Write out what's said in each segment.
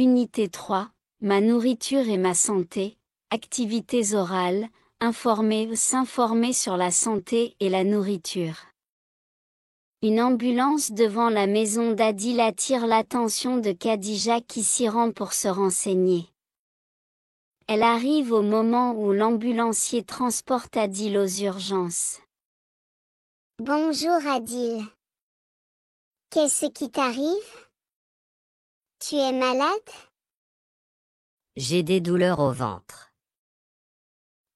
Unité 3, ma nourriture et ma santé, activités orales, s'informer sur la santé et la nourriture. Une ambulance devant la maison d'Adil attire l'attention de Khadija qui s'y rend pour se renseigner. Elle arrive au moment où l'ambulancier transporte Adil aux urgences. Bonjour Adil. Qu'est-ce qui t'arrive? Tu es malade? J'ai des douleurs au ventre.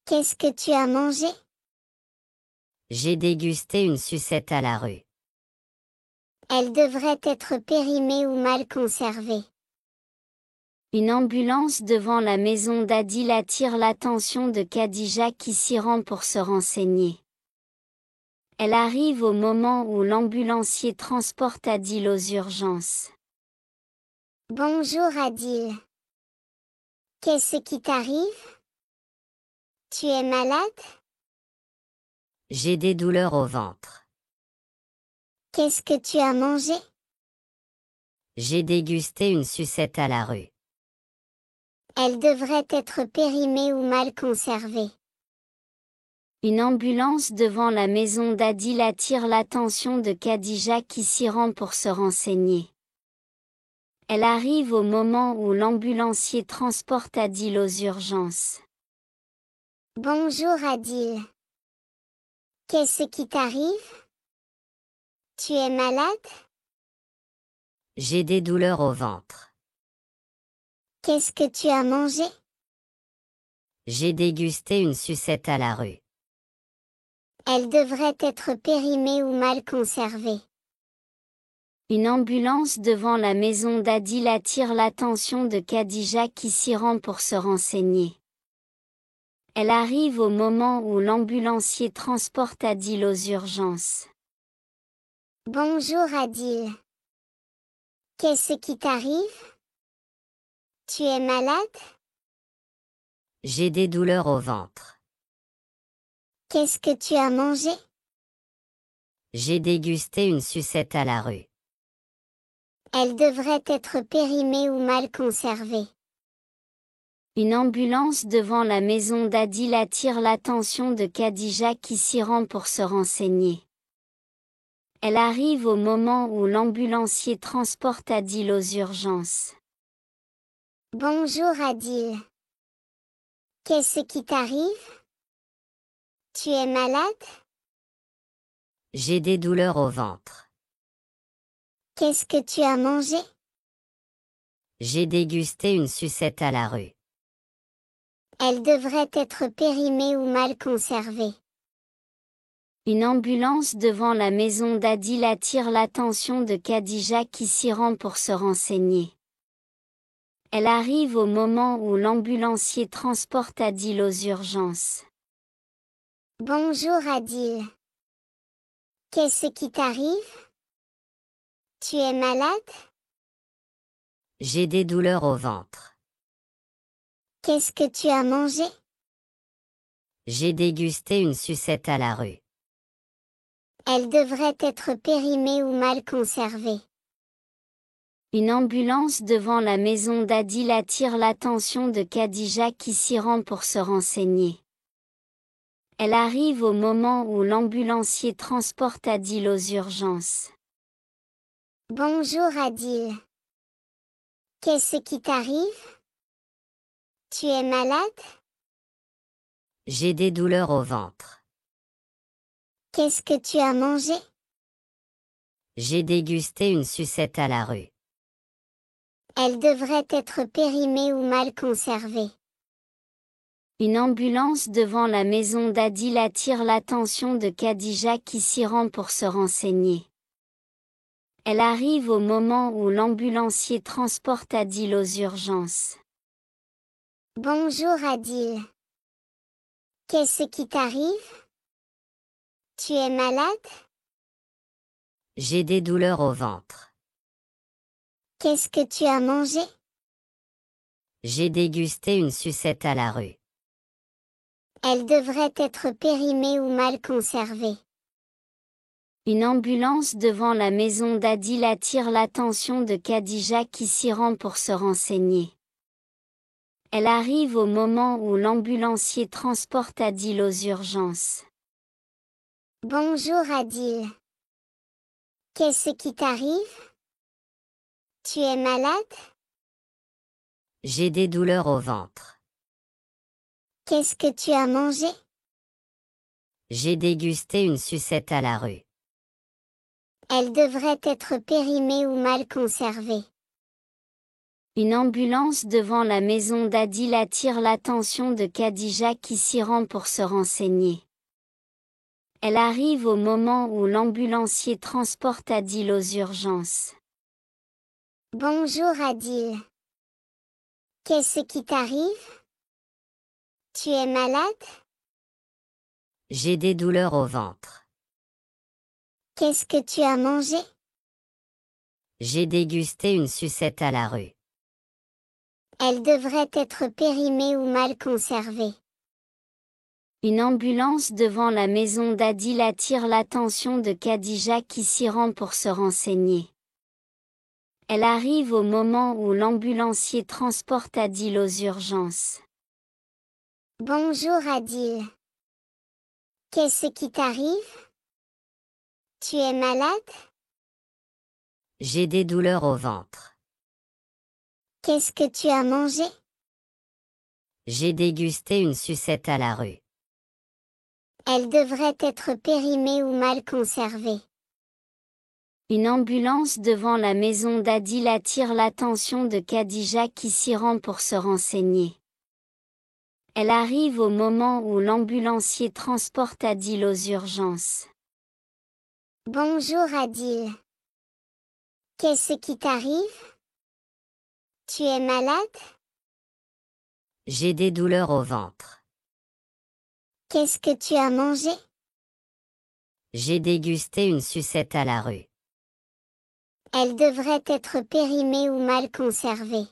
Qu'est-ce que tu as mangé? J'ai dégusté une sucette à la rue. Elle devrait être périmée ou mal conservée. Une ambulance devant la maison d'Adil attire l'attention de Khadija qui s'y rend pour se renseigner. Elle arrive au moment où l'ambulancier transporte Adil aux urgences. Bonjour Adil. Qu'est-ce qui t'arrive? Tu es malade? J'ai des douleurs au ventre. Qu'est-ce que tu as mangé? J'ai dégusté une sucette à la rue. Elle devrait être périmée ou mal conservée. Une ambulance devant la maison d'Adil attire l'attention de Khadija qui s'y rend pour se renseigner. Elle arrive au moment où l'ambulancier transporte Adil aux urgences. Bonjour Adil. Qu'est-ce qui t'arrive? Tu es malade? J'ai des douleurs au ventre. Qu'est-ce que tu as mangé? J'ai dégusté une sucette à la rue. Elle devrait être périmée ou mal conservée. Une ambulance devant la maison d'Adil attire l'attention de Khadija qui s'y rend pour se renseigner. Elle arrive au moment où l'ambulancier transporte Adil aux urgences. Bonjour Adil. Qu'est-ce qui t'arrive? Tu es malade? J'ai des douleurs au ventre. Qu'est-ce que tu as mangé? J'ai dégusté une sucette à la rue. Elle devrait être périmée ou mal conservée. Une ambulance devant la maison d'Adil attire l'attention de Khadija qui s'y rend pour se renseigner. Elle arrive au moment où l'ambulancier transporte Adil aux urgences. Bonjour Adil. Qu'est-ce qui t'arrive? Tu es malade? J'ai des douleurs au ventre. Qu'est-ce que tu as mangé? J'ai dégusté une sucette à la rue. Elle devrait être périmée ou mal conservée. Une ambulance devant la maison d'Adil attire l'attention de Khadija qui s'y rend pour se renseigner. Elle arrive au moment où l'ambulancier transporte Adil aux urgences. Bonjour Adil. Qu'est-ce qui t'arrive? Tu es malade? J'ai des douleurs au ventre. Qu'est-ce que tu as mangé? J'ai dégusté une sucette à la rue. Elle devrait être périmée ou mal conservée. Une ambulance devant la maison d'Adil attire l'attention de Khadija qui s'y rend pour se renseigner. Elle arrive au moment où l'ambulancier transporte Adil aux urgences. Bonjour Adil. Qu'est-ce qui t'arrive? Tu es malade? J'ai des douleurs au ventre. Qu'est-ce que tu as mangé? J'ai dégusté une sucette à la rue. Elle devrait être périmée ou mal conservée. Une ambulance devant la maison d'Adil attire l'attention de Khadija qui s'y rend pour se renseigner. Elle arrive au moment où l'ambulancier transporte Adil aux urgences. Bonjour Adil. Qu'est-ce qui t'arrive? Tu es malade? J'ai des douleurs au ventre. Qu'est-ce que tu as mangé? J'ai dégusté une sucette à la rue. Elle devrait être périmée ou mal conservée. Une ambulance devant la maison d'Adil attire l'attention de Khadija qui s'y rend pour se renseigner. Elle arrive au moment où l'ambulancier transporte Adil aux urgences. Bonjour Adil. Qu'est-ce qui t'arrive? Tu es malade? J'ai des douleurs au ventre. Qu'est-ce que tu as mangé? J'ai dégusté une sucette à la rue. Elle devrait être périmée ou mal conservée. Une ambulance devant la maison d'Adil attire l'attention de Khadija qui s'y rend pour se renseigner. Elle arrive au moment où l'ambulancier transporte Adil aux urgences. Bonjour Adil. Qu'est-ce qui t'arrive? Tu es malade? J'ai des douleurs au ventre. Qu'est-ce que tu as mangé? J'ai dégusté une sucette à la rue. Elle devrait être périmée ou mal conservée. Une ambulance devant la maison d'Adil attire l'attention de Khadija qui s'y rend pour se renseigner. Elle arrive au moment où l'ambulancier transporte Adil aux urgences. Bonjour Adil. Qu'est-ce qui t'arrive? Tu es malade? J'ai des douleurs au ventre. Qu'est-ce que tu as mangé? J'ai dégusté une sucette à la rue. Elle devrait être périmée ou mal conservée. Une ambulance devant la maison d'Adil attire l'attention de Khadija qui s'y rend pour se renseigner. Elle arrive au moment où l'ambulancier transporte Adil aux urgences. Bonjour Adil. Qu'est-ce qui t'arrive? Tu es malade? J'ai des douleurs au ventre. Qu'est-ce que tu as mangé? J'ai dégusté une sucette à la rue. Elle devrait être périmée ou mal conservée.